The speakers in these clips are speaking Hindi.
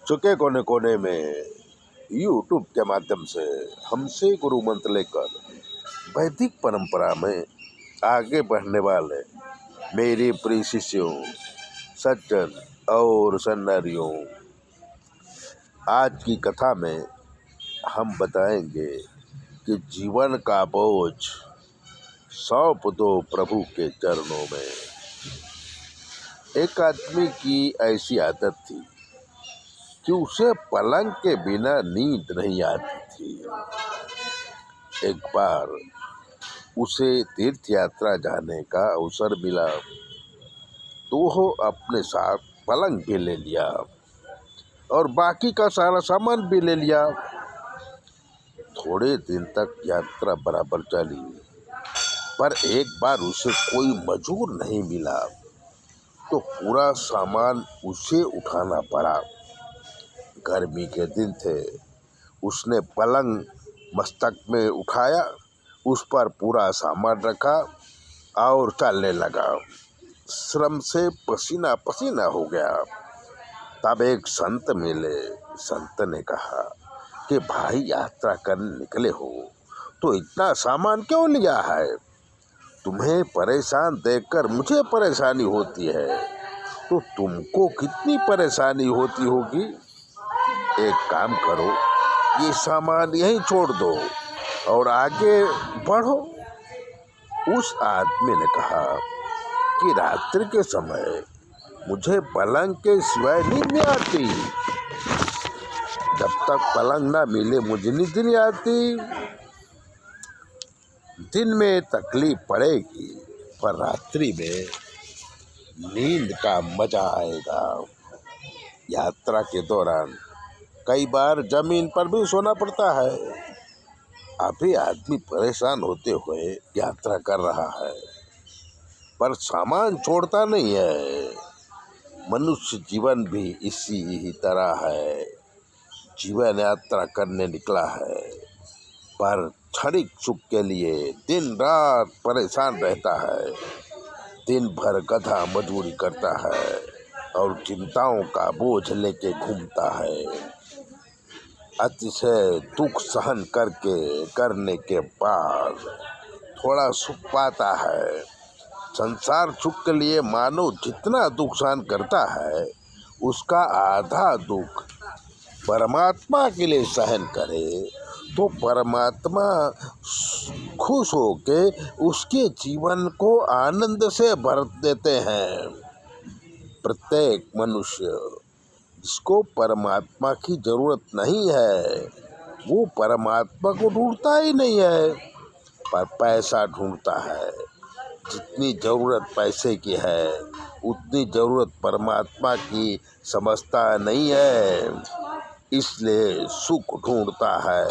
चुके कोने कोने में यूट्यूब के माध्यम से हमसे गुरु मंत्र लेकर वैदिक परंपरा में आगे बढ़ने वाले मेरे प्रिय शिष्यों, सज्जन और सन्नारियों, आज की कथा में हम बताएंगे कि जीवन का बोझ सौंप दो प्रभु के चरणों में। एक आदमी की ऐसी आदत थी कि उसे पलंग के बिना नींद नहीं आती थी। एक बार उसे तीर्थ यात्रा जाने का अवसर मिला तो वो अपने साथ पलंग भी ले लिया और बाकी का सारा सामान भी ले लिया। थोड़े दिन तक यात्रा बराबर चली, पर एक बार उसे कोई मजूर नहीं मिला तो पूरा सामान उसे उठाना पड़ा। गर्मी के दिन थे। उसने पलंग मस्तक में उठाया, उस पर पूरा सामान रखा और चलने लगा। श्रम से पसीना पसीना हो गया। तब एक संत मिले। संत ने कहा कि भाई, यात्रा करने निकले हो तो इतना सामान क्यों लिया है? तुम्हें परेशान देखकर मुझे परेशानी होती है, तो तुमको कितनी परेशानी होती होगी। एक काम करो, ये सामान यहीं छोड़ दो और आगे बढ़ो। उस आदमी ने कहा कि रात्रि के समय मुझे पलंग के सिवाय नींद नहीं आती। जब तक पलंग ना मिले मुझे नींद नहीं आती। दिन में तकलीफ पड़ेगी पर रात्रि में नींद का मजा आएगा। यात्रा के दौरान कई बार जमीन पर भी सोना पड़ता है। अभी आदमी परेशान होते हुए यात्रा कर रहा है पर सामान छोड़ता नहीं है। मनुष्य जीवन भी इसी ही तरह है। जीवन यात्रा करने निकला है पर क्षणिक सुख के लिए दिन रात परेशान रहता है। दिन भर गधा मजदूरी करता है और चिंताओं का बोझ लेके घूमता है। अतिशय दुख सहन करने के बाद थोड़ा सुख पाता है। संसार सुख के लिए मानव जितना दुख सहन करता है, उसका आधा दुख परमात्मा के लिए सहन करे तो परमात्मा खुश होके उसके जीवन को आनंद से भर देते हैं। प्रत्येक मनुष्य जिसको परमात्मा की जरूरत नहीं है, वो परमात्मा को ढूंढता ही नहीं है, पर पैसा ढूंढता है। जितनी जरूरत पैसे की है उतनी जरूरत परमात्मा की समझता नहीं है। इसलिए सुख ढूंढता है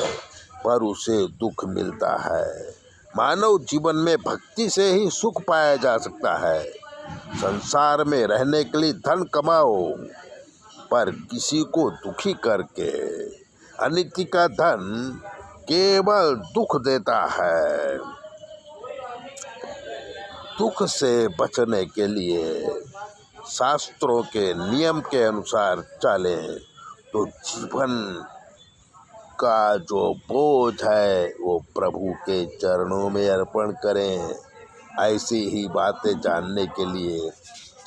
पर उसे दुख मिलता है। मानव जीवन में भक्ति से ही सुख पाया जा सकता है। संसार में रहने के लिए धन कमाओ, पर किसी को दुखी करके अनिति का धन केवल दुख देता है। दुख से बचने के लिए शास्त्रों के नियम के अनुसार चले तो जीवन का जो बोझ है वो प्रभु के चरणों में अर्पण करें। ऐसी ही बातें जानने के लिए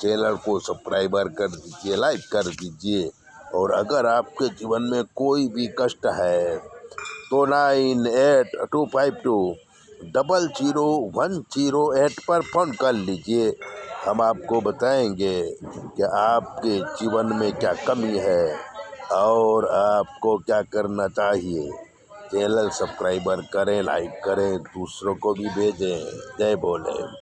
चैनल को सब्सक्राइबर कर दीजिए, लाइक कर दीजिए। और अगर आपके जीवन में कोई भी कष्ट है तो 9825200108 पर फ़ोन कर लीजिए। हम आपको बताएंगे कि आपके जीवन में क्या कमी है और आपको क्या करना चाहिए। चैनल सब्सक्राइबर करें, लाइक करें, दूसरों को भी भेजें। जय भोले।